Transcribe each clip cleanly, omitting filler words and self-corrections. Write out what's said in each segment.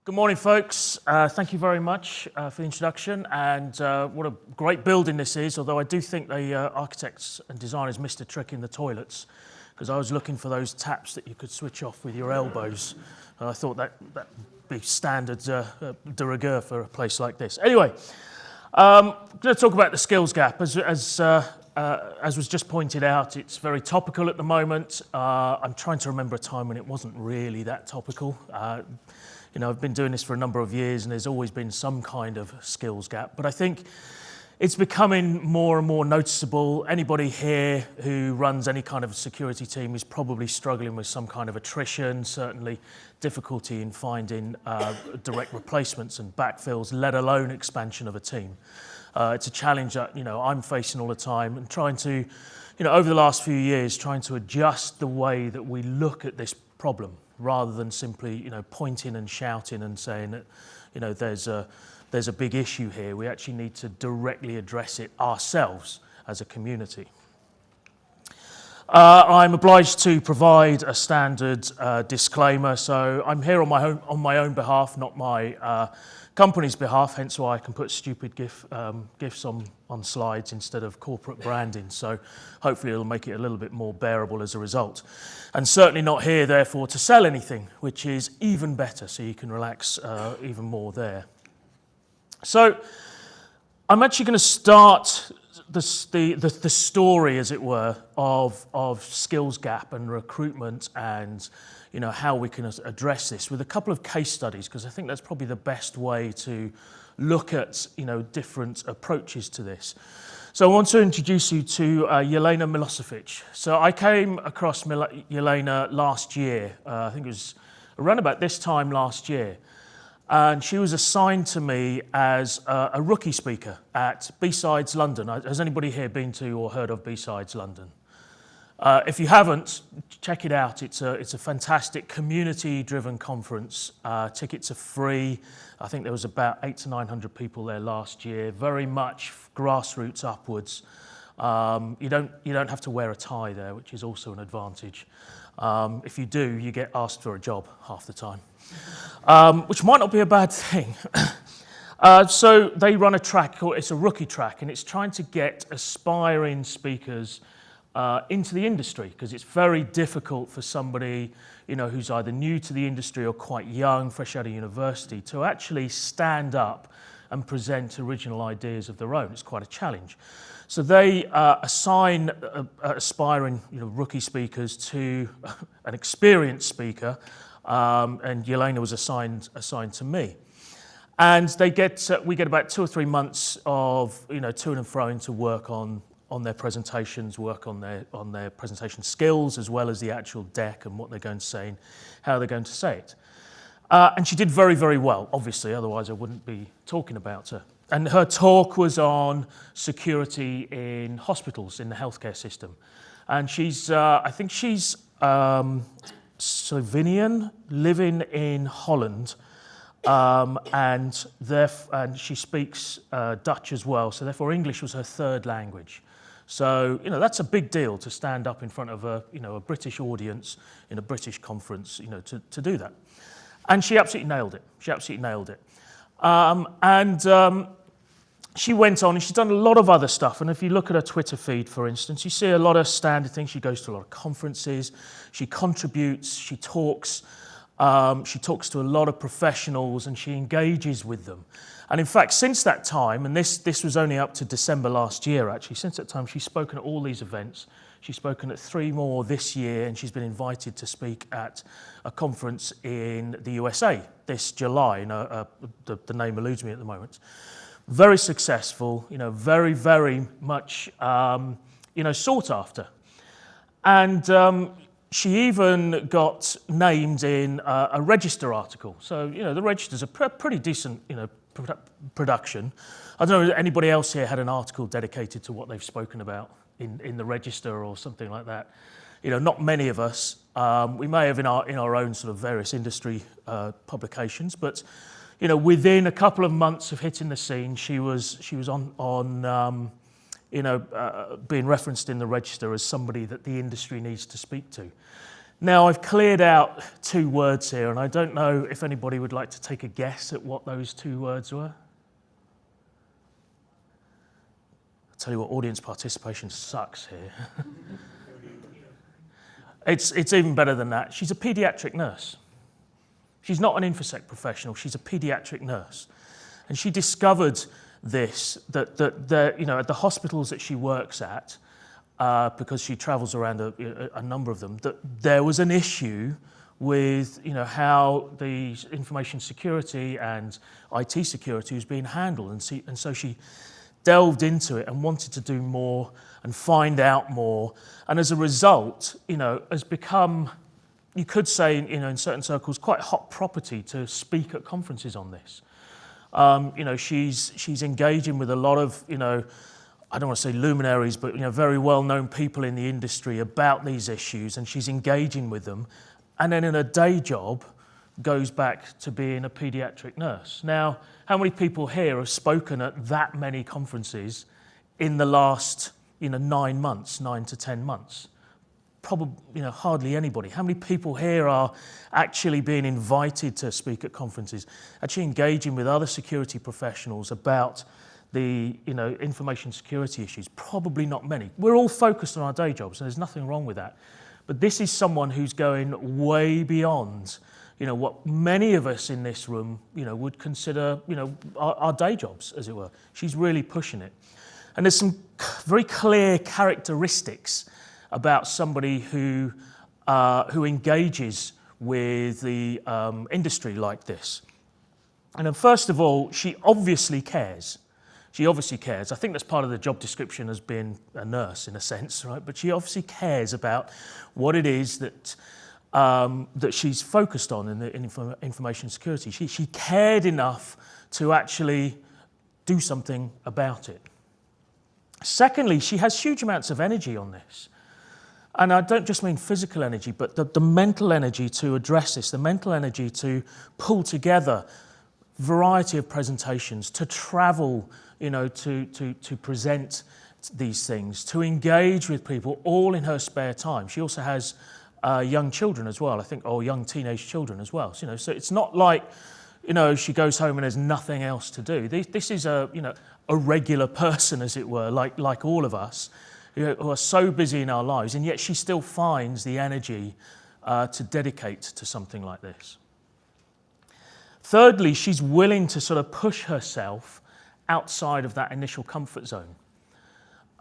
Good morning, folks. Thank you very much for the introduction, and what a great building this is, although I do think the architects and designers missed a trick in the toilets, because I was looking for those taps that you could switch off with your elbows, and I thought that'd be standard de rigueur for a place like this. Anyway, I'm going to talk about the skills gap. As was just pointed out, it's very topical at the moment. I'm trying to remember a time when it wasn't really that topical. I've been doing this for a number of years and there's always been some kind of skills gap, but I think it's becoming more and more noticeable. Anybody here who runs any kind of security team is probably struggling with some kind of attrition, certainly difficulty in finding direct replacements and backfills, let alone expansion of a team. It's a challenge that I'm facing all the time, and trying to, over the last few years, trying to adjust the way that we look at this problem, rather than simply, pointing and shouting and saying that, there's a big issue here. We actually need to directly address it ourselves as a community. I'm obliged to provide a standard disclaimer, so I'm here on my own behalf, not my company's behalf, hence why I can put stupid GIFs on slides instead of corporate branding, so hopefully it'll make it a little bit more bearable as a result. And certainly not here, therefore, to sell anything, which is even better, so you can relax even more there. So I'm actually going to start the story, as it were, of skills gap and recruitment, and how we can address this with a couple of case studies, because I think that's probably the best way to look at different approaches to this. So I want to introduce you to Yelena Milosevic. So I came across Yelena last year. I think it was around about this time last year. And she was assigned to me as a rookie speaker at B-Sides London. Has anybody here been to or heard of B-Sides London? If you haven't, check it out. It's a fantastic community-driven conference. Tickets are free. I think there was about 800 to 900 people there last year. Very much grassroots upwards. You don't have to wear a tie there, which is also an advantage. If you do, you get asked for a job half the time, which might not be a bad thing. So they run a track, it's a rookie track, and it's trying to get aspiring speakers into the industry, because it's very difficult for somebody who's either new to the industry or quite young, fresh out of university, to actually stand up and present original ideas of their own. It's quite a challenge. So they assign aspiring rookie speakers to an experienced speaker, and Yelena was assigned to me. And we get about 2 or 3 months of to and fro to work on their presentations, work on their presentation skills, as well as the actual deck and what they're going to say and how they're going to say it. And she did very, very well, obviously, otherwise I wouldn't be talking about her. And her talk was on security in hospitals, in the healthcare system. And I think she's Slovenian, living in Holland, and she speaks Dutch as well, so therefore English was her third language. So, that's a big deal to stand up in front of a British audience in a British conference, to do that. And she absolutely nailed it. She went on and she's done a lot of other stuff. And if you look at her Twitter feed, for instance, you see a lot of standard things. She goes to a lot of conferences, she contributes, she talks to a lot of professionals, and she engages with them. And in fact, since that time, and this was only up to December last year actually, since that time she's spoken at all these events. She's spoken at 3 more this year, and she's been invited to speak at a conference in the USA this July. The name eludes me at the moment. Very successful, very, very much, sought after. And she even got named in a Register article. So, the Register's a pretty decent, production. I don't know if anybody else here had an article dedicated to what they've spoken about in the Register or something like that. Not many of us. We may have in our own sort of various industry publications, but within a couple of months of hitting the scene, she was on being referenced in the Register as somebody that the industry needs to speak to. Now, I've cleared out 2 words here, and I don't know if anybody would like to take a guess at what those 2 words were. I'll tell you what, audience participation sucks here. It's even better than that. She's a pediatric nurse. She's not an InfoSec professional, she's a pediatric nurse. And she discovered this, that at the hospitals that she works at, because she travels around a number of them, that there was an issue with how the information security and IT security was being handled, and so she delved into it and wanted to do more and find out more, and as a result, has become, you could say, in certain circles, quite hot property to speak at conferences on this. She's engaging with a lot of I don't want to say luminaries, but very well-known people in the industry about these issues, and she's engaging with them, and then in a day job goes back to being a pediatric nurse. Now, how many people here have spoken at that many conferences in the last 9 months, 9 to 10 months? Probably, hardly anybody. How many people here are actually being invited to speak at conferences, actually engaging with other security professionals about the information security issues? Probably not many. We're all focused on our day jobs, and there's nothing wrong with that. But this is someone who's going way beyond what many of us in this room would consider our day jobs, as it were. She's really pushing it. And there's some very clear characteristics about somebody who engages with the industry like this. And then first of all, she obviously cares. She obviously cares. I think that's part of the job description as being a nurse, in a sense, right? But she obviously cares about what it is that she's focused on in information security. She cared enough to actually do something about it. Secondly, she has huge amounts of energy on this. And I don't just mean physical energy, but the mental energy to address this, the mental energy to pull together a variety of presentations, to travel, to present these things, to engage with people, all in her spare time. She also has young children as well, I think, or young teenage children as well. So it's not like, she goes home and there's nothing else to do. This is a regular person, as it were, like all of us, who are so busy in our lives, and yet she still finds the energy to dedicate to something like this. Thirdly, she's willing to sort of push herself outside of that initial comfort zone.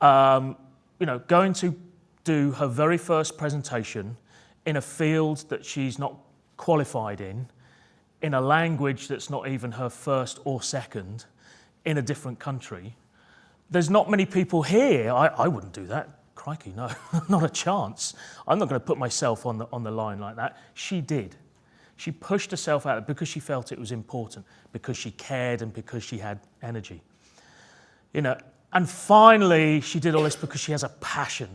Going to do her very first presentation in a field that she's not qualified in a language that's not even her first or second, in a different country. There's not many people here. I wouldn't do that. Crikey, no, not a chance. I'm not going to put myself on the line like that. She did. She pushed herself out because she felt it was important, because she cared, and because she had energy. And finally, she did all this because she has a passion.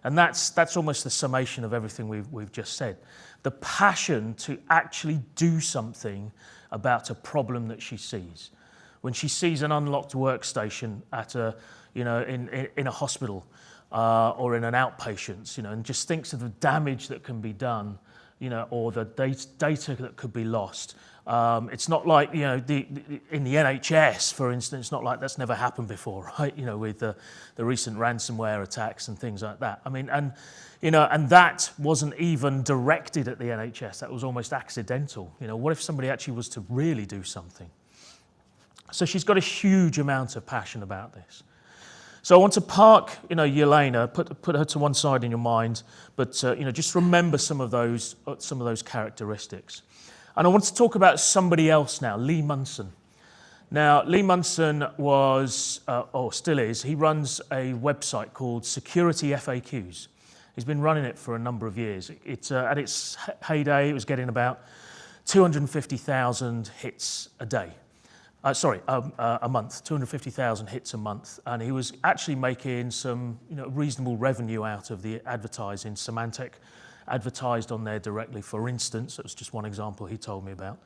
And that's almost the summation of everything we've just said. The passion to actually do something about a problem that she sees. When she sees an unlocked workstation at in a hospital or in an outpatient, and just thinks of the damage that can be done, or the data that could be lost. It's not like in the NHS, for instance. It's not like that's never happened before, right? With the recent ransomware attacks and things like that. I mean, and that wasn't even directed at the NHS. That was almost accidental. What if somebody actually was to really do something? So she's got a huge amount of passion about this. So I want to park, Yelena, put her to one side in your mind, but just remember some of those characteristics. And I want to talk about somebody else now, Lee Munson. Now, Lee Munson was, or still is, he runs a website called Security FAQs. He's been running it for a number of years. It's at its heyday, it was getting about 250,000 hits a day. A month, 250,000 hits a month, and he was actually making some, reasonable revenue out of the advertising. Symantec advertised on there directly, for instance. That was just one example he told me about.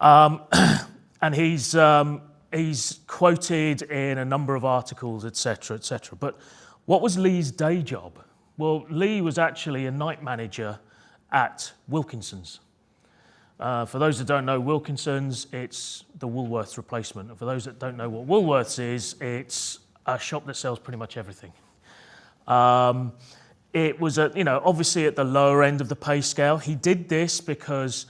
And he's quoted in a number of articles, etc., etc. But what was Lee's day job? Well, Lee was actually a night manager at Wilkinson's. For those that don't know Wilkinson's, it's the Woolworths replacement. And for those that don't know what Woolworths is, it's a shop that sells pretty much everything. It was, obviously at the lower end of the pay scale. He did this because,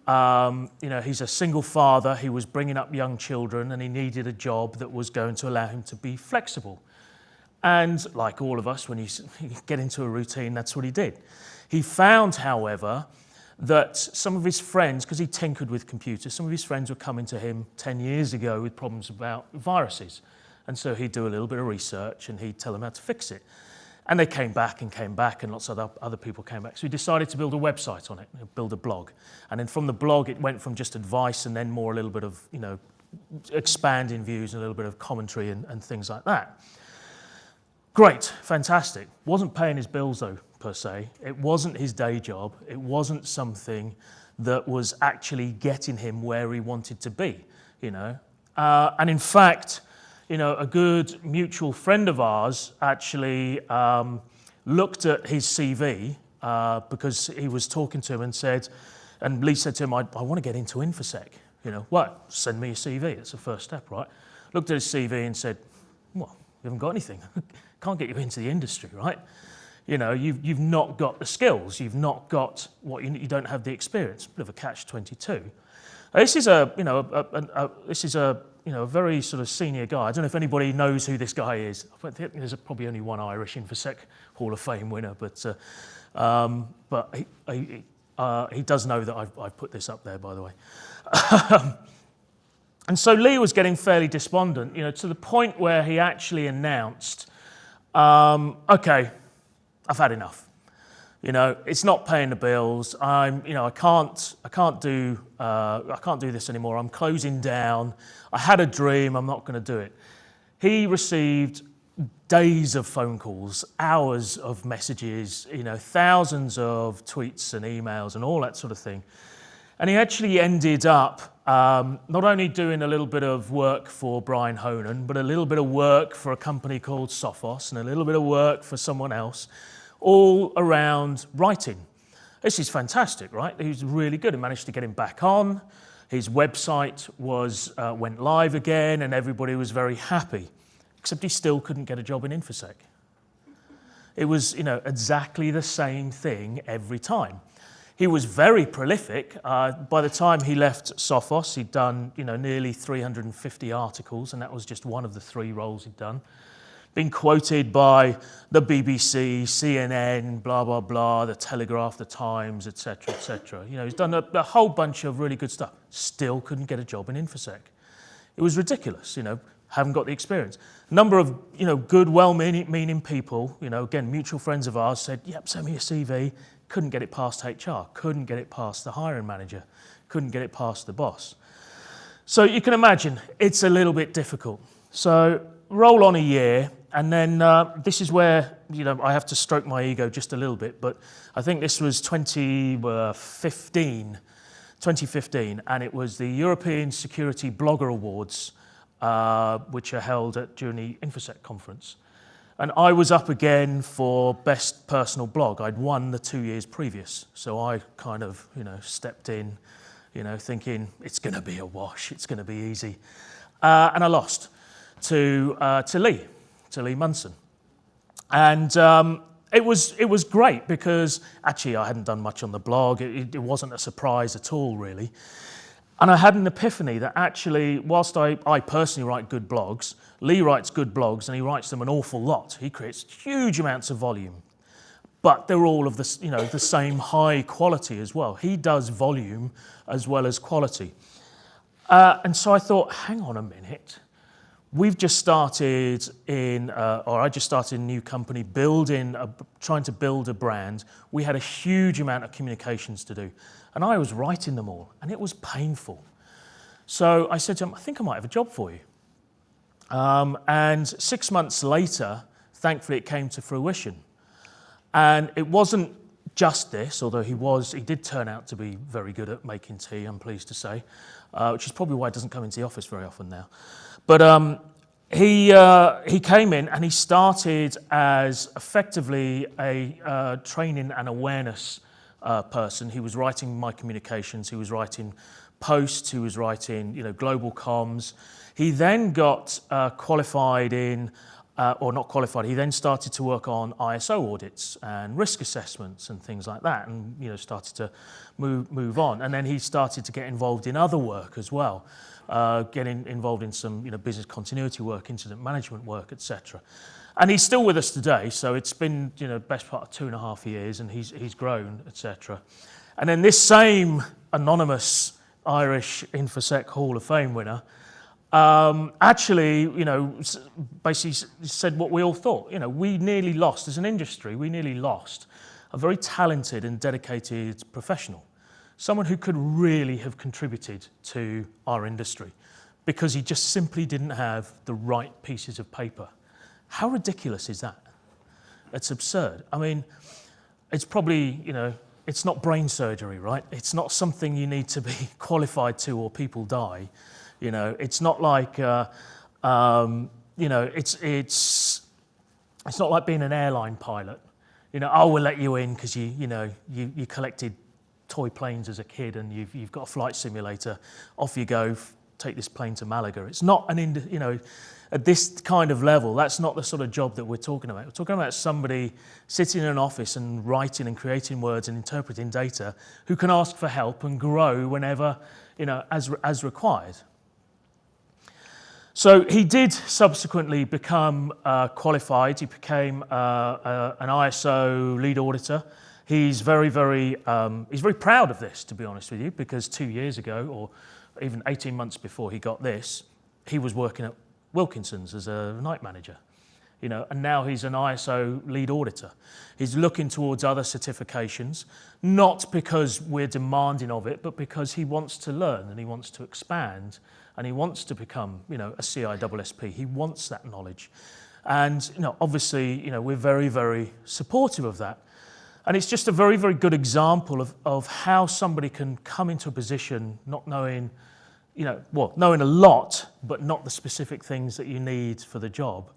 he's a single father. He was bringing up young children and he needed a job that was going to allow him to be flexible. And like all of us, when you get into a routine, that's what he did. He found, however, that some of his friends, because he tinkered with computers, some of his friends were coming to him 10 years ago with problems about viruses. And so he'd do a little bit of research and he'd tell them how to fix it. And they came back, and lots of other people came back. So he decided to build a website on it, build a blog. And then from the blog, it went from just advice and then more a little bit of, expanding views and a little bit of commentary and things like that. Great, fantastic. Wasn't paying his bills though, per se. It wasn't his day job. It wasn't something that was actually getting him where he wanted to be, And in fact, a good mutual friend of ours actually looked at his CV because he was talking to him and Lee said to him, I want to get into InfoSec. Well, send me your CV. That's the first step, right? Looked at his CV and said, well, you haven't got anything. Can't get you into the industry, right? You've not got the skills. You've not got what you don't have the experience. Bit of a catch-22. This is a very sort of senior guy. I don't know if anybody knows who this guy is. I think there's probably only one Irish InfoSec Hall of Fame winner, but he does know that I've put this up there, by the way. And so Lee was getting fairly despondent, to the point where he actually announced, okay, I've had enough. It's not paying the bills. I can't do this anymore. I'm closing down. I had a dream. I'm not going to do it. He received days of phone calls, hours of messages, thousands of tweets and emails and all that sort of thing. And he actually ended up not only doing a little bit of work for Brian Honan, but a little bit of work for a company called Sophos and a little bit of work for someone else, all around writing. This is fantastic, right? He was really good. He managed to get him back on. His website went live again and everybody was very happy, except he still couldn't get a job in InfoSec. It was, exactly the same thing every time. He was very prolific. By the time he left Sophos, he'd done, nearly 350 articles, and that was just one of the 3 roles he'd done. Been quoted by the BBC, CNN, blah, blah, blah, the Telegraph, the Times, etc., etc. He's done a whole bunch of really good stuff. Still couldn't get a job in InfoSec. It was ridiculous, haven't got the experience. A number of, good, well-meaning people, again, mutual friends of ours said, yep, send me your CV. Couldn't get it past HR, couldn't get it past the hiring manager, couldn't get it past the boss. So you can imagine, it's a little bit difficult. So roll on a year, and then this is where, I have to stroke my ego just a little bit, but I think this was 2015, and it was the European Security Blogger Awards, which are held during the InfoSec conference. And I was up again for Best Personal Blog. I'd won the 2 years previous. So I kind of, stepped in, thinking it's going to be a wash, it's going to be easy. And I lost to Lee Munson. And it was great because actually I hadn't done much on the blog. It wasn't a surprise at all, really. And I had an epiphany that actually, whilst I personally write good blogs, Lee writes good blogs and he writes them an awful lot. He creates huge amounts of volume, but they're all of the same high quality as well. He does volume as well as quality. And so I thought, hang on a minute. We've just started I just started a new company, trying to build a brand. We had a huge amount of communications to do. And I was writing them all, and it was painful. So I said to him, I think I might have a job for you. And 6 months later, thankfully, it came to fruition. And it wasn't just this, although he did turn out to be very good at making tea, I'm pleased to say, which is probably why he doesn't come into the office very often now. But he came in and he started as effectively a training and awareness person. He was writing my communications, he was writing posts, he was writing, global comms. He then got qualified in, or not qualified, he then started to work on ISO audits and risk assessments and things like that, and started to move on. And then he started to get involved in other work as well, getting involved in some business continuity work, incident management work, etc. And he's still with us today, so it's been best part of 2.5 years, and he's grown, etc. And then this same anonymous Irish InfoSec Hall of Fame winner actually, basically said what we all thought. We nearly lost, as an industry, we nearly lost a very talented and dedicated professional, someone who could really have contributed to our industry, because he just simply didn't have the right pieces of paper. How ridiculous is that? It's absurd. I mean, it's probably, it's not brain surgery, right? It's not something you need to be qualified to or people die. It's not like, it's not like being an airline pilot. We'll let you in because you collected toy planes as a kid and you've got a flight simulator. Off you go, take this plane to Malaga. It's not at this kind of level, that's not the sort of job that we're talking about. We're talking about somebody sitting in an office and writing and creating words and interpreting data, who can ask for help and grow whenever, as required. So he did subsequently become qualified. He became an ISO lead auditor. He's very proud of this, to be honest with you, because 2 years ago, or even 18 months before he got this, he was working at Wilkinson's as a night manager, and now he's an ISO lead auditor. He's looking towards other certifications, not because we're demanding of it, but because he wants to learn and he wants to expand and he wants to become, a CISSP. He wants that knowledge. And, obviously, we're very supportive of that. And it's just a very good example of how somebody can come into a position not knowing, knowing a lot, but not the specific things that you need for the job,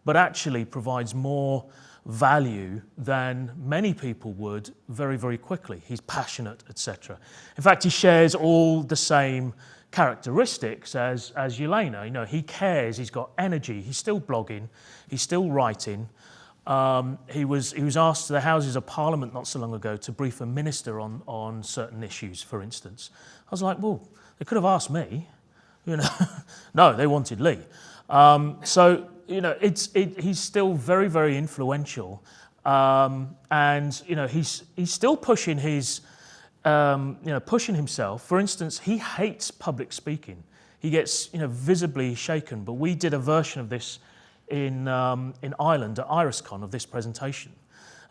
but actually provides more value than many people would very quickly. He's passionate, etc. In fact, he shares all the same characteristics as Yelena. He cares, he's got energy, he's still blogging, he's still writing. He was asked to the Houses of Parliament not so long ago to brief a minister on certain issues, for instance. I was like, well, they could have asked me, No, they wanted Lee. So he's still very influential, and he's still pushing his pushing himself. For instance, he hates public speaking. He gets visibly shaken. But we did a version of this in Ireland at IISP of this presentation.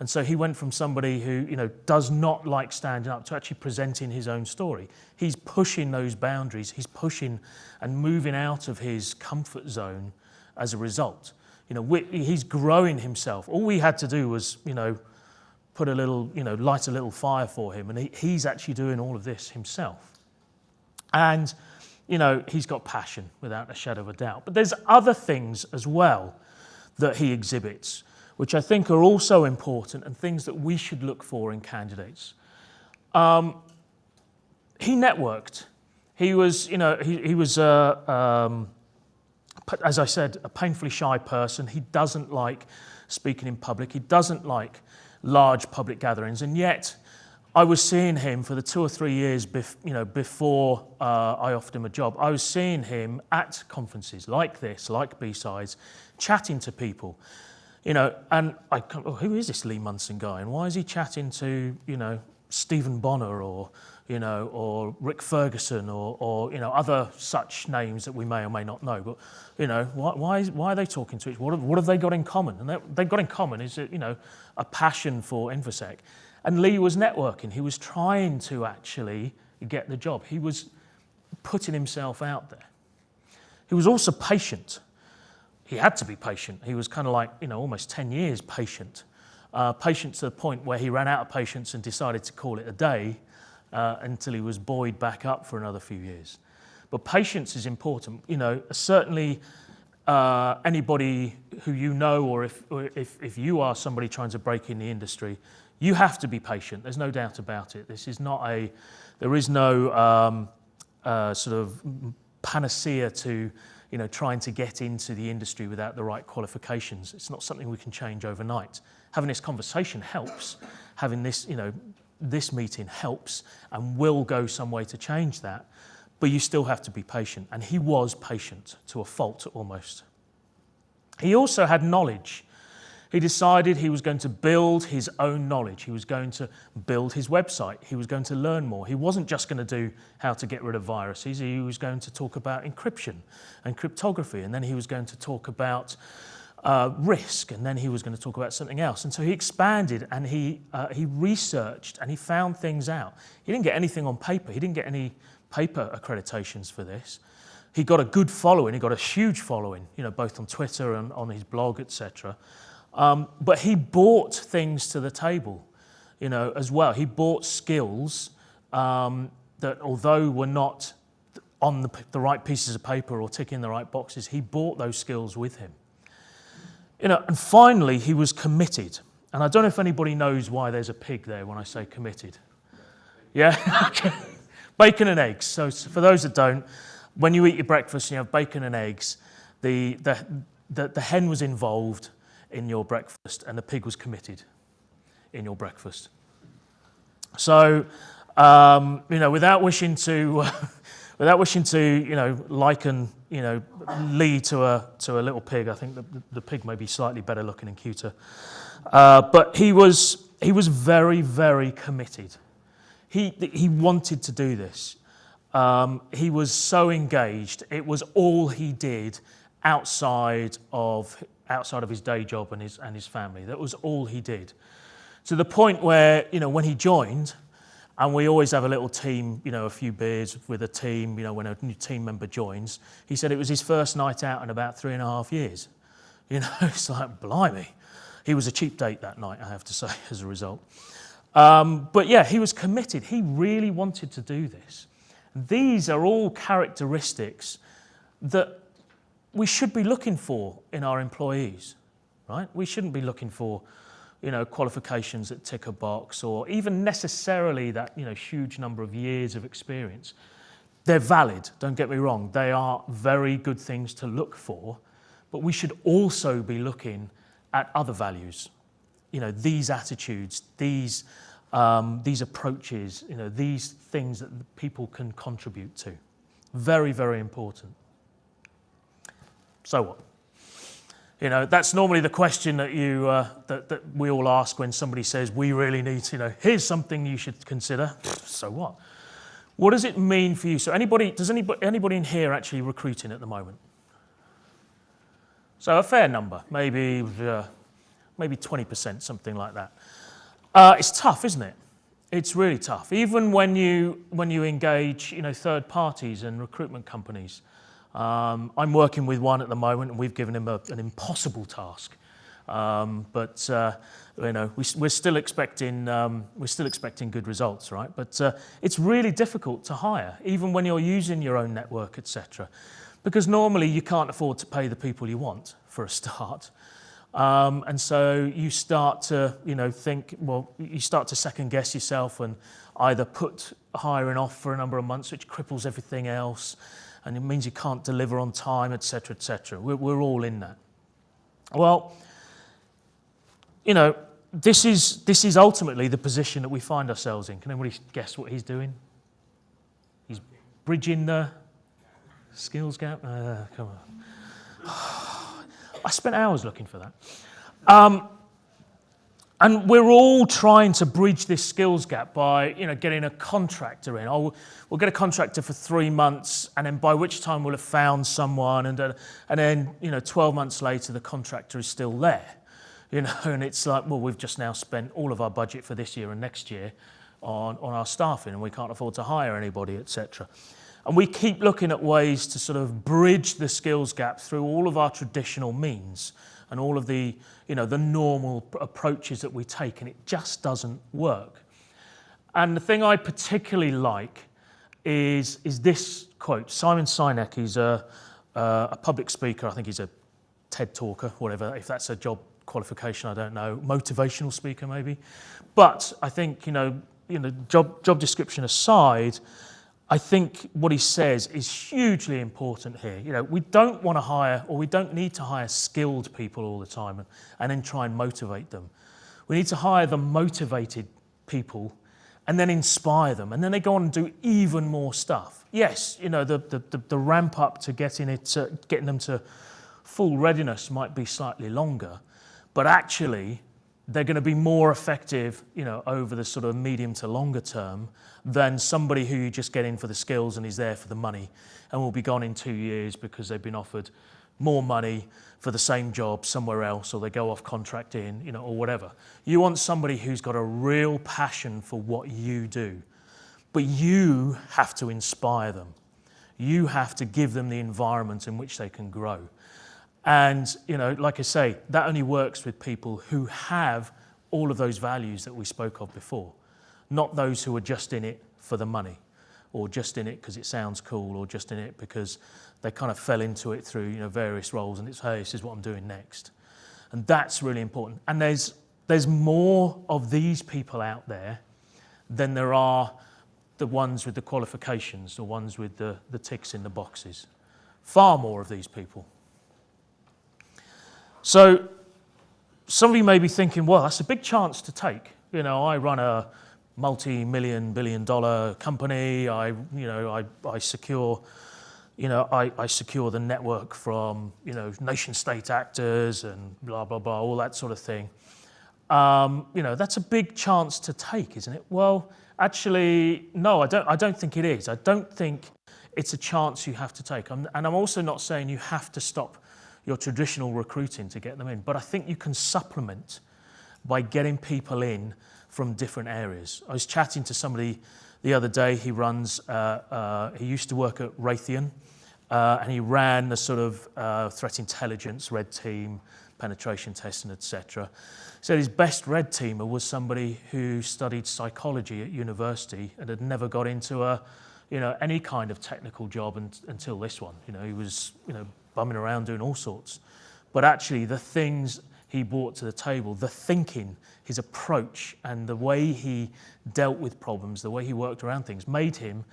And so he went from somebody who does not like standing up to actually presenting his own story. He's pushing those boundaries. He's pushing and moving out of his comfort zone as a result. He's growing himself. All we had to do was put a little light a little fire for him, and he's actually doing all of this himself. And he's got passion without a shadow of a doubt. But there's other things as well that he exhibits, which I think are also important and things that we should look for in candidates. He networked. He was, as I said, a painfully shy person. He doesn't like speaking in public. He doesn't like large public gatherings, and yet I was seeing him for the 2 or 3 years before I offered him a job. I was seeing him at conferences like this, like B-Sides, chatting to people, and I come, oh, who is this Lee Munson guy, and why is he chatting to Stephen Bonner or Rick Ferguson or other such names that we may or may not know, but why are they talking to each other? What have they got in common? And they've got in common is a passion for InfoSec. And Lee was networking. He was trying to actually get the job. He was putting himself out there. He was also patient. He had to be patient. He was kind of like almost 10 years patient. Patient to the point where he ran out of patience and decided to call it a day until he was buoyed back up for another few years. But patience is important. Certainly anybody who or if you are somebody trying to break in the industry, You have to be patient. There's no doubt about it. There is no sort of panacea to, trying to get into the industry without the right qualifications. It's not something we can change overnight. Having this conversation helps. Having this, this meeting helps and will go some way to change that. But you still have to be patient. And he was patient to a fault almost. He also had knowledge. He decided he was going to build his own knowledge. He was going to build his website. He was going to learn more. He wasn't just going to do how to get rid of viruses. He was going to talk about encryption and cryptography. And then he was going to talk about risk. And then he was going to talk about something else. And so he expanded and he researched and he found things out. He didn't get anything on paper. He didn't get any paper accreditations for this. He got a good following. He got a huge following, both on Twitter and on his blog, etc. But he brought things to the table, as well. He brought skills that, although were not on the right pieces of paper or ticking the right boxes, he brought those skills with him. And finally, he was committed. And I don't know if anybody knows why there's a pig there when I say committed. Yeah? Okay. Bacon and eggs. So for those that don't, when you eat your breakfast and you have bacon and eggs, the hen was involved in your breakfast and the pig was committed in your breakfast. So, without wishing to liken, Lee to a little pig, I think the pig may be slightly better looking and cuter. But he was very, very committed. He wanted to do this. He was so engaged. It was all he did outside of his day job and his family. That was all he did. To the point where, when he joined, and we always have a little team, a few beers with a team, when a new team member joins, he said it was his first night out in about 3.5 years. It's like, blimey. He was a cheap date that night, I have to say, as a result. But yeah, he was committed. He really wanted to do this. These are all characteristics that we should be looking for in our employees, right? We shouldn't be looking for, qualifications that tick a box or even necessarily that, huge number of years of experience. They're valid, don't get me wrong. They are very good things to look for, but we should also be looking at other values. These attitudes, these approaches, these things that people can contribute to. Very, very important. So what? That's normally the question that that we all ask when somebody says, we really need to, here's something you should consider. So what? What does it mean for you? So does anybody in here actually recruiting at the moment? So a fair number, maybe 20%, something like that. It's tough, isn't it? It's really tough. Even when you engage, third parties and recruitment companies. I'm working with one at the moment, and we've given him an impossible task. But we're still expecting good results, right? But it's really difficult to hire, even when you're using your own network, etc. Because normally you can't afford to pay the people you want for a start. And so you start to, you start to second guess yourself and either put hiring off for a number of months, which cripples everything else, and it means you can't deliver on time, etc., etc. We're all in that. Well, this is ultimately the position that we find ourselves in. Can anybody guess what he's doing? He's bridging the skills gap. Come on. I spent hours looking for that. And we're all trying to bridge this skills gap by, getting a contractor in. We'll get a contractor for 3 months, and then by which time we'll have found someone, and then 12 months later the contractor is still there, and it's like, well, we've just now spent all of our budget for this year and next year on our staffing, and we can't afford to hire anybody, etc. And we keep looking at ways to sort of bridge the skills gap through all of our traditional means and all of the, the normal approaches that we take, and it just doesn't work. And the thing I particularly like is this quote. Simon Sinek, he's a public speaker. I think he's a TED talker, whatever, if that's a job qualification, I don't know, motivational speaker maybe. But I think, job description aside, I think what he says is hugely important here. We don't want to hire, or we don't need to hire skilled people all the time and then try and motivate them. We need to hire the motivated people and then inspire them, and then they go on and do even more stuff. Yes, the ramp up to getting them to full readiness might be slightly longer, but actually they're going to be more effective, over the sort of medium to longer term than somebody who you just get in for the skills and is there for the money and will be gone in 2 years because they've been offered more money for the same job somewhere else, or they go off contracting, or whatever. You want somebody who's got a real passion for what you do, but you have to inspire them. You have to give them the environment in which they can grow. And, like I say, that only works with people who have all of those values that we spoke of before, not those who are just in it for the money, or just in it because it sounds cool, or just in it because they kind of fell into it through, various roles and it's, hey, this is what I'm doing next. And that's really important. And there's more of these people out there than there are the ones with the qualifications, the ones with the ticks in the boxes. Far more of these people. So some of you may be thinking, well, that's a big chance to take. I run a multi-million, billion-dollar company. I secure the network from nation-state actors and blah blah blah, all that sort of thing. That's a big chance to take, isn't it? Well, actually, no, I don't think it is. I don't think it's a chance you have to take. And I'm also not saying you have to stop your traditional recruiting to get them in, but I think you can supplement by getting people in from different areas. I was chatting to somebody the other day. He used to work at Raytheon, and he ran the sort of threat intelligence, red team, penetration testing, etc. So his best red teamer was somebody who studied psychology at university and had never got into any kind of technical job until this one. He was bumming around doing all sorts. But actually the things he brought to the table, the thinking, his approach, and the way he dealt with problems, the way he worked around things, made him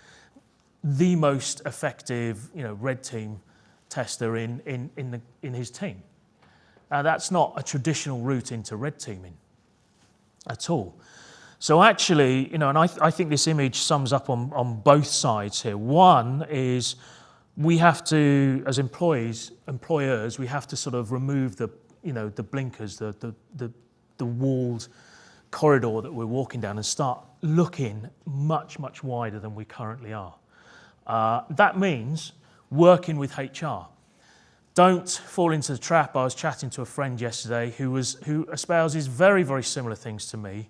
the most effective, red team tester in his team. Now that's not a traditional route into red teaming at all. So actually, and I think this image sums up on both sides here. One is we have to, as employers, we have to sort of remove the blinkers, the walled corridor that we're walking down, and start looking much, much wider than we currently are. That means working with HR. Don't fall into the trap. I was chatting to a friend yesterday who espouses very, very similar things to me,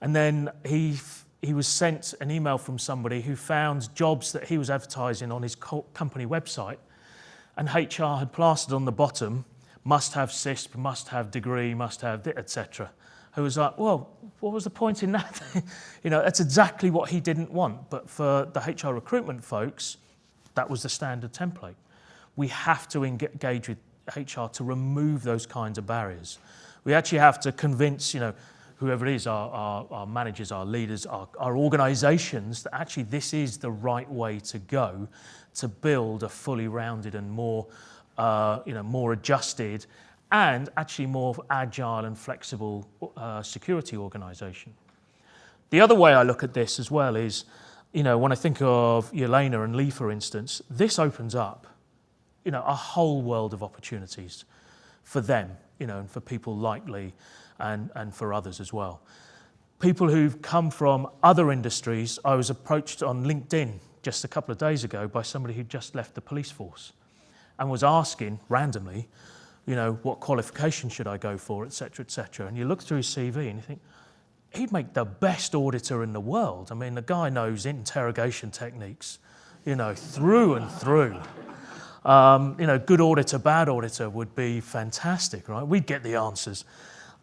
and then he was sent an email from somebody who found jobs that he was advertising on his company website, and HR had plastered on the bottom, must have CISP, must have degree, must have etc. Who was like, well, what was the point in that? That's exactly what he didn't want. But for the HR recruitment folks, that was the standard template. We have to engage with HR to remove those kinds of barriers. We actually have to convince, whoever it is, our managers, our leaders, our organisations, that actually this is the right way to go to build a fully rounded and more adjusted and actually more agile and flexible security organisation. The other way I look at this as well is, when I think of Yelena and Lee, for instance, this opens up, a whole world of opportunities for them, and for people like Lee and for others as well. People who've come from other industries. I was approached on LinkedIn just a couple of days ago by somebody who'd just left the police force and was asking randomly, what qualification should I go for, etc., etc. And you look through his CV and you think, he'd make the best auditor in the world. I mean, the guy knows interrogation techniques, through and through. Good auditor, bad auditor would be fantastic, right? We'd get the answers.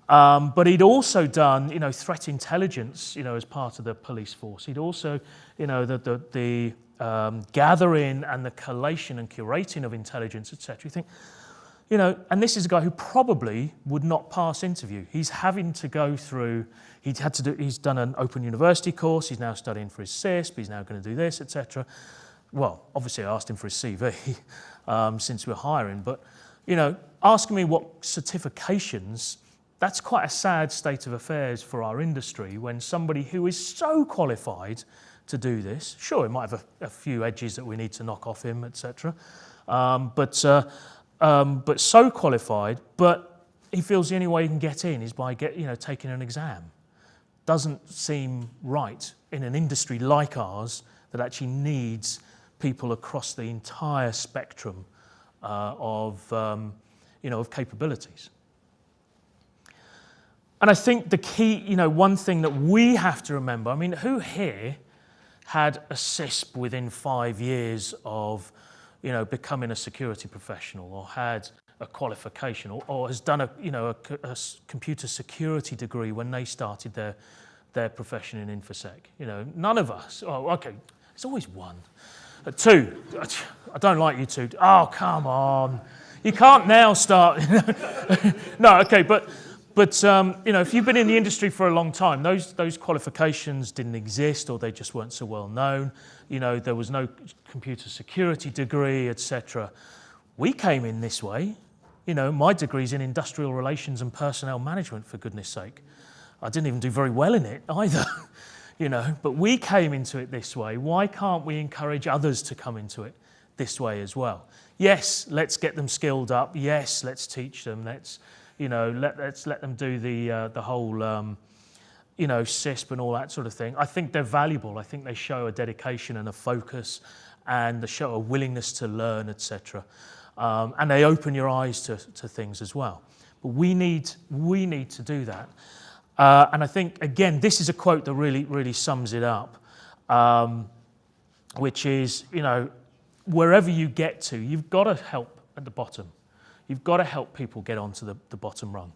But he'd also done, threat intelligence, as part of the police force. He'd also, the gathering and the collation and curating of intelligence, etc. You think, and this is a guy who probably would not pass interview. He's having to go through, he's done an Open University course, he's now studying for his CISP, he's now going to do this, etc. Well, obviously I asked him for his CV since we're hiring, but, asking me what certifications, that's quite a sad state of affairs for our industry when somebody who is so qualified to do this, sure, he might have a few edges that we need to knock off him, etc. But so qualified, but he feels the only way he can get in is by taking an exam. Doesn't seem right in an industry like ours that actually needs people across the entire spectrum of capabilities. And I think the key, one thing that we have to remember, who here had a CISP within 5 years of, becoming a security professional, or had a qualification, or has done a computer security degree when they started their profession in InfoSec? None of us. Oh, okay, it's always one. Two, I don't like you two. Oh, come on. You can't now start. No, okay, but if you've been in the industry for a long time, those qualifications didn't exist, or they just weren't so well known. There was no computer security degree, etc. We came in this way. My degree's in industrial relations and personnel management, for goodness sake. I didn't even do very well in it either. But we came into it this way. Why can't we encourage others to come into it this way as well? Yes, let's get them skilled up. Yes, let's teach them. Let's let them do the whole, CISP and all that sort of thing. I think they're valuable. I think they show a dedication and a focus, and they show a willingness to learn, etc. And they open your eyes to things as well. But we need to do that. And I think, again, this is a quote that really, really sums it up, which is, wherever you get to, you've got to help at the bottom. You've got to help people get onto the bottom rung.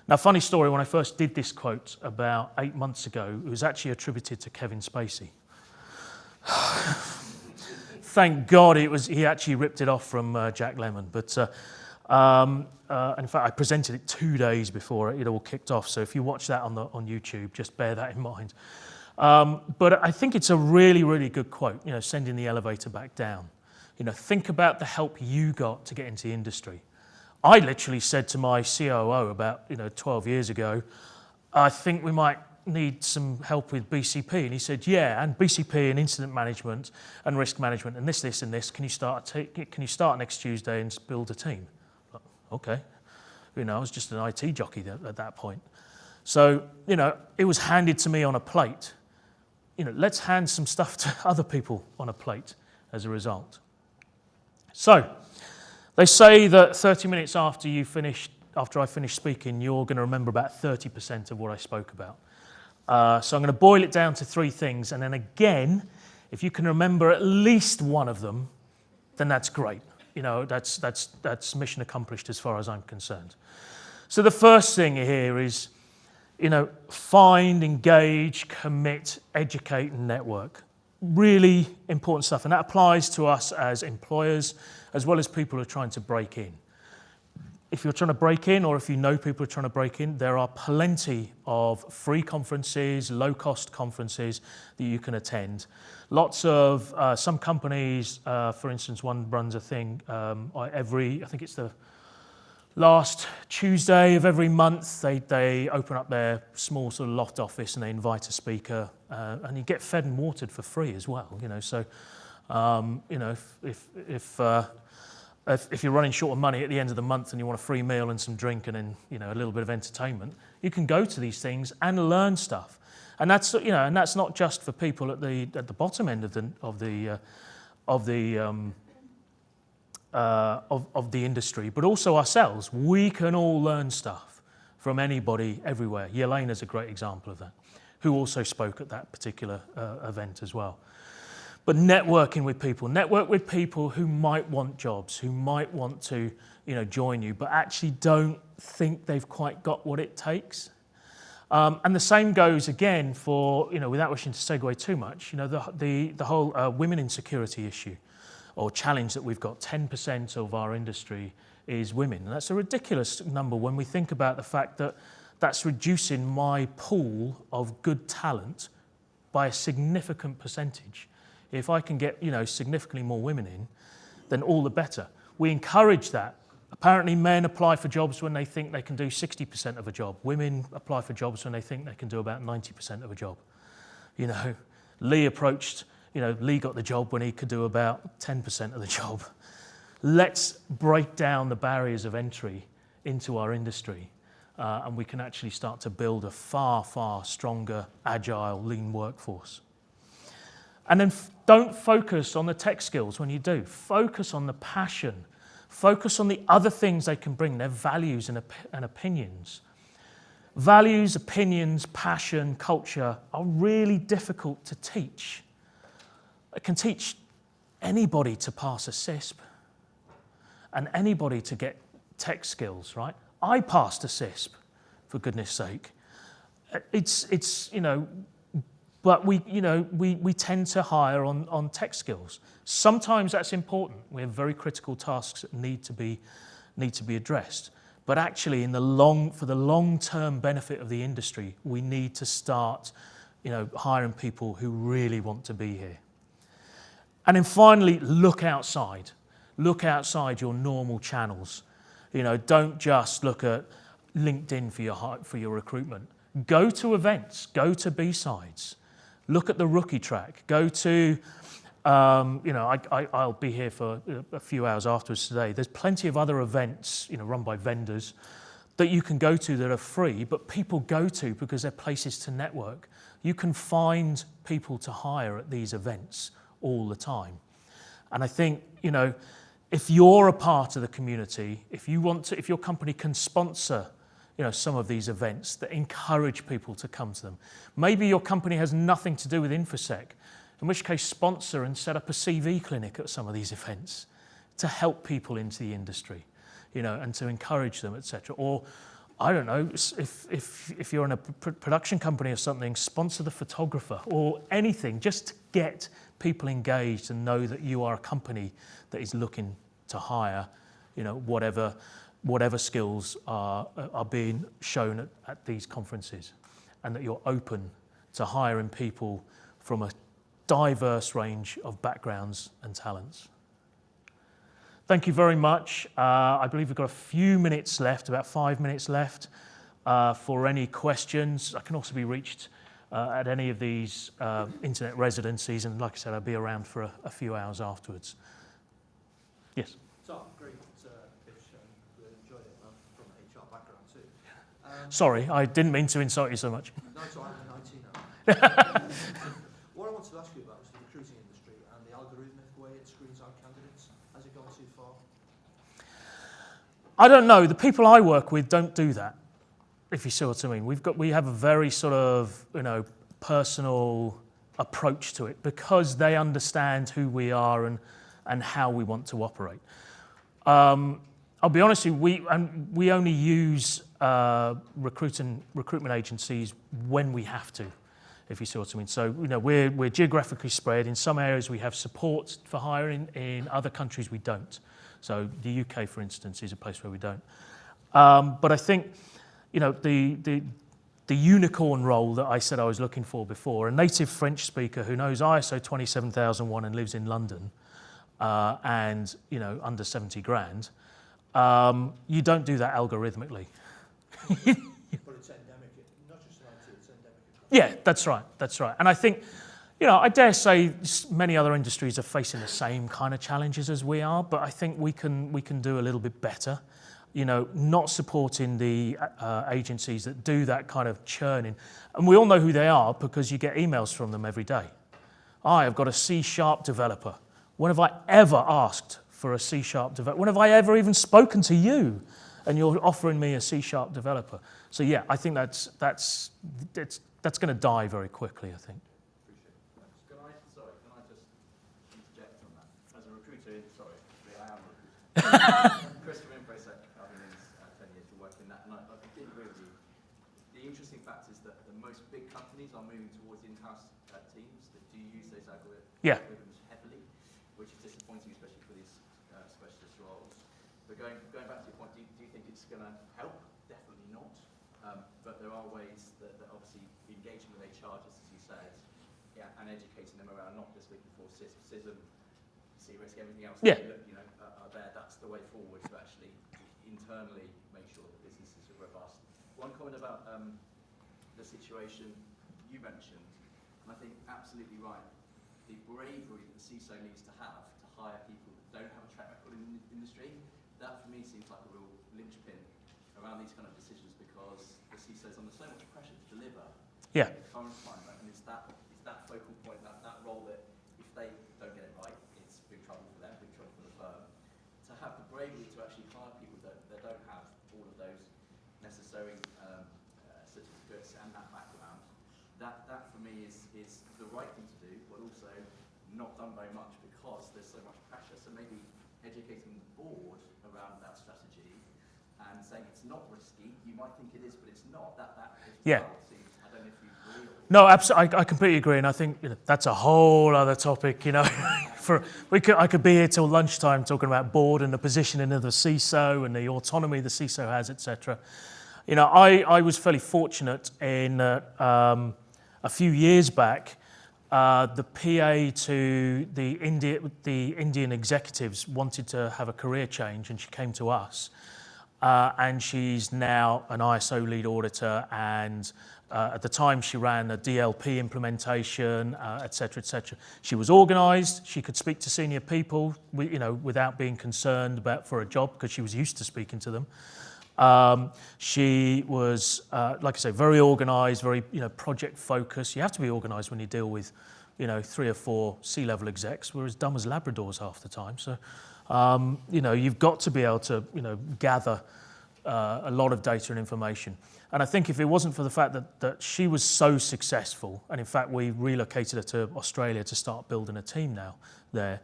Now, funny story, when I first did this quote about 8 months ago, it was actually attributed to Kevin Spacey. Thank God he actually ripped it off from Jack Lemmon. But in fact, I presented it 2 days before it all kicked off. So if you watch that on YouTube, just bear that in mind. But I think it's a really, really good quote, sending the elevator back down. Think about the help you got to get into the industry. I literally said to my COO about 12 years ago, I think we might need some help with BCP. And he said, yeah, and BCP and incident management and risk management and this and this. Can you start next Tuesday and build a team? Okay. I was just an IT jockey at that point. So, it was handed to me on a plate. Let's hand some stuff to other people on a plate as a result. So, they say that 30 minutes after I finish speaking, you're going to remember about 30% of what I spoke about. So I'm going to boil it down to 3 things, and then again, if you can remember at least one of them, then that's great. That's mission accomplished as far as I'm concerned. So the first thing here is, find, engage, commit, educate, and network. Really important stuff, and that applies to us as employers as well as people who are trying to break in. If you're trying to break in, or if you know people who are trying to break in, there are plenty of free conferences, low-cost conferences that you can attend. Lots of, some companies, for instance, one runs a thing I think it's the last Tuesday of every month, they open up their small sort of loft office and they invite a speaker, and you get fed and watered for free as well. So, if you're running short of money at the end of the month and you want a free meal and some drink and then a little bit of entertainment, you can go to these things and learn stuff. And that's and that's not just for people at the bottom end of the industry, but also ourselves. We can all learn stuff from anybody everywhere. Yelena's a great example of that, who also spoke at that particular event as well. But network with people who might want jobs, who might want to, join you, but actually don't think they've quite got what it takes. And the same goes again for, without wishing to segue too much, the whole women in security issue. or challenge that we've got. 10% of our industry is women. And that's a ridiculous number when we think about the fact that that's reducing my pool of good talent by a significant percentage. If I can get, significantly more women in, then all the better. We encourage that. Apparently men apply for jobs when they think they can do 60% of a job. Women apply for jobs when they think they can do about 90% of a job. Lee Lee got the job when he could do about 10% of the job. Let's break down the barriers of entry into our industry, and we can actually start to build a far, far stronger, agile, lean workforce. And then don't focus on the tech skills when you do. Focus on the passion. Focus on the other things they can bring, their values and opinions. Values, opinions, passion, culture are really difficult to teach. It can teach anybody to pass a CISP and anybody to get tech skills, right? I passed a CISP, for goodness sake. But we tend to hire on tech skills. Sometimes that's important. We have very critical tasks that need to be addressed. But actually, for the long-term benefit of the industry, we need to start, hiring people who really want to be here. And then finally, look outside. Look outside your normal channels. Don't just look at LinkedIn for your recruitment. Go to events. Go to B-sides. Look at the rookie track. Go to, I'll be here for a few hours afterwards today. There's plenty of other events, run by vendors that you can go to that are free, but people go to because they're places to network. You can find people to hire at these events all the time. And I think, if you're a part of the community, if your company can sponsor some of these events that encourage people to come to them. Maybe your company has nothing to do with InfoSec, in which case sponsor and set up a CV clinic at some of these events to help people into the industry, and to encourage them, etc. Or, I don't know, if you're in a production company or something, sponsor the photographer or anything, just to get people engaged and know that you are a company that is looking to hire, whatever skills are being shown at these conferences, and that you're open to hiring people from a diverse range of backgrounds and talents. Thank you very much. I believe we've got a few minutes left, about 5 minutes left, for any questions. I can also be reached at any of these internet residencies, and like I said, I'll be around for a few hours afterwards. Yes? Thom, great pitch. Enjoyed it. I'm from an HR background too. Sorry, I didn't mean to insult you so much. No, it's all right. I'm 19 now. What I wanted to ask you about was the recruiting industry and the algorithmic way it screens out candidates. Has it gone too far? I don't know. The people I work with don't do that, if you see what I mean. We have a very sort of, personal approach to it because they understand who we are and how we want to operate. I'll be honest with you, we only use recruitment agencies when we have to, if you see what I mean. So, we're geographically spread. In some areas we have support for hiring, in other countries we don't. So the UK, for instance, is a place where we don't. But I think, the unicorn role that I said I was looking for before, a native French speaker who knows ISO 27001 and lives in London, and under 70 grand, you don't do that algorithmically. But it's endemic, not just in IT, it's endemic. Yeah, that's right. And I think, I dare say many other industries are facing the same kind of challenges as we are, but I think we can do a little bit better. Not supporting the agencies that do that kind of churning. And we all know who they are because you get emails from them every day. I have got a C# developer. When have I ever asked for a C# developer? When have I ever even spoken to you and you're offering me a C# developer? So yeah, I think that's going to die very quickly, I think. Can I just interject on that? As a recruiter, I am a recruiter. I've been in 10 years to work in that, and I did agree with you. The interesting fact is that the most big companies are moving towards in-house teams that do use those algorithms heavily, which is disappointing, especially But going back to your point, do you think it's going to help? Definitely not. But there are ways that obviously engaging with HR, just as you said, and educating them around not just looking for CISM, C-risk, everything else. Yeah. Are there. That's the way forward to actually internally make sure that businesses are robust. One comment about the situation you mentioned, and I think absolutely right. The bravery that the CISO needs to have to hire people that don't have a track record in the industry, that for me seems like a real linchpin around these kind of decisions, because the CISO is under so much pressure to deliver Yeah. in the current climate, and it's that focal point, that role that if they don't get it right, it's big trouble for them, big trouble for the firm. To have the bravery to actually hire people that don't have all of those necessary certificates and that background, that for me is the right thing to do, but also not done very much because there's so much pressure. So maybe educating the board around that strategy and saying it's not risky. You might think it is, but it's not. That Yeah. seems, I don't know if you agree. No, absolutely. I completely agree, and I think that's a whole other topic. I could be here till lunchtime talking about board and the positioning of the CISO and the autonomy the CISO has, etc. I was fairly fortunate in a few years back. The PA to the Indian executives wanted to have a career change, and she came to us. And she's now an ISO lead auditor, and at the time she ran a DLP implementation, et cetera, et cetera. She was organised. She could speak to senior people, without being concerned for a job, because she was used to speaking to them. She was, like I say, very organised, very project focused. You have to be organised when you deal with 3 or 4 C-level execs. We're as dumb as Labradors half the time. So you've got to be able to gather a lot of data and information. And I think if it wasn't for the fact that she was so successful, and in fact we relocated her to Australia to start building a team now there,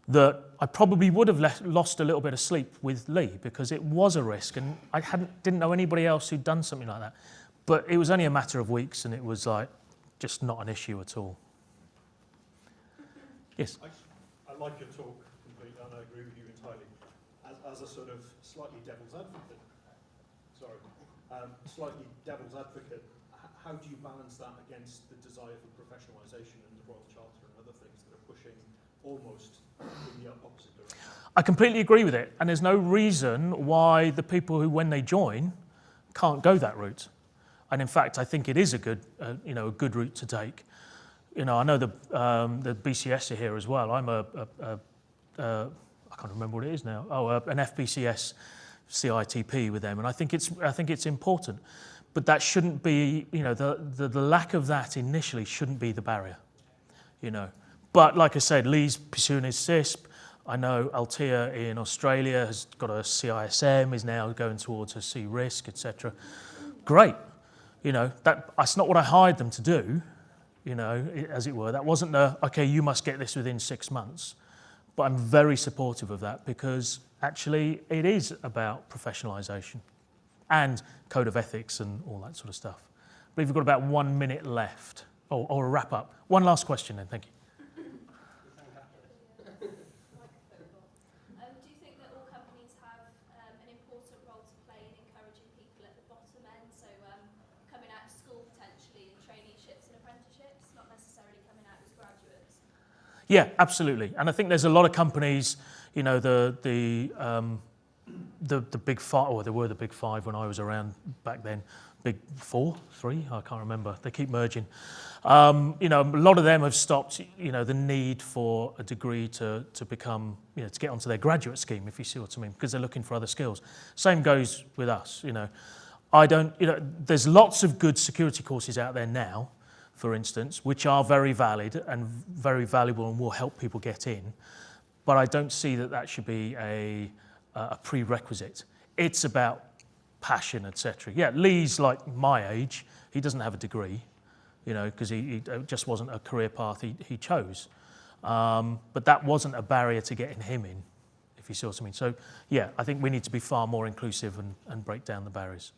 that I probably would have lost a little bit of sleep with Lee, because it was a risk, and I didn't know anybody else who'd done something like that. But it was only a matter of weeks, and it was like just not an issue at all. Yes. I like your talk completely, and I agree with you entirely. As a sort of slightly devil's advocate, how do you balance that against the desire for professionalisation and the Royal Charter and other things that are pushing almost in the opposite direction? I completely agree with it, and there's no reason why the people who, when they join, can't go that route. And in fact, I think it is a good route to take. I know the BCS are here as well. I'm I can't remember what it is now. An FBCS CITP with them, and I think it's important. But that shouldn't be, the lack of that initially shouldn't be the barrier, But like I said, Lee's pursuing his CISP. I know Altea in Australia has got a CISM, is now going towards a C-risk, etc. Great. That's not what I hired them to do, as it were. That wasn't okay, you must get this within 6 months. But I'm very supportive of that, because actually it is about professionalisation and code of ethics and all that sort of stuff. I believe we've got about 1 minute left. Or a wrap up. One last question then, thank you. Do you think that all companies have an important role to play in encouraging people at the bottom end, so coming out of school potentially in traineeships and apprenticeships, not necessarily coming out as graduates? Yeah, absolutely. And I think there's a lot of companies, the big five, or there were the big five when I was around back then, big four, three, I can't remember. They keep merging. A lot of them have stopped, the need for a degree to become, to get onto their graduate scheme, if you see what I mean, because they're looking for other skills. Same goes with us, there's lots of good security courses out there now, for instance, which are very valid and very valuable and will help people get in. But I don't see that should be a prerequisite. It's about passion, etc. Yeah, Lee's like my age. He doesn't have a degree, because he just wasn't a career path he chose. But that wasn't a barrier to getting him in, if you see what I mean. So, yeah, I think we need to be far more inclusive and break down the barriers.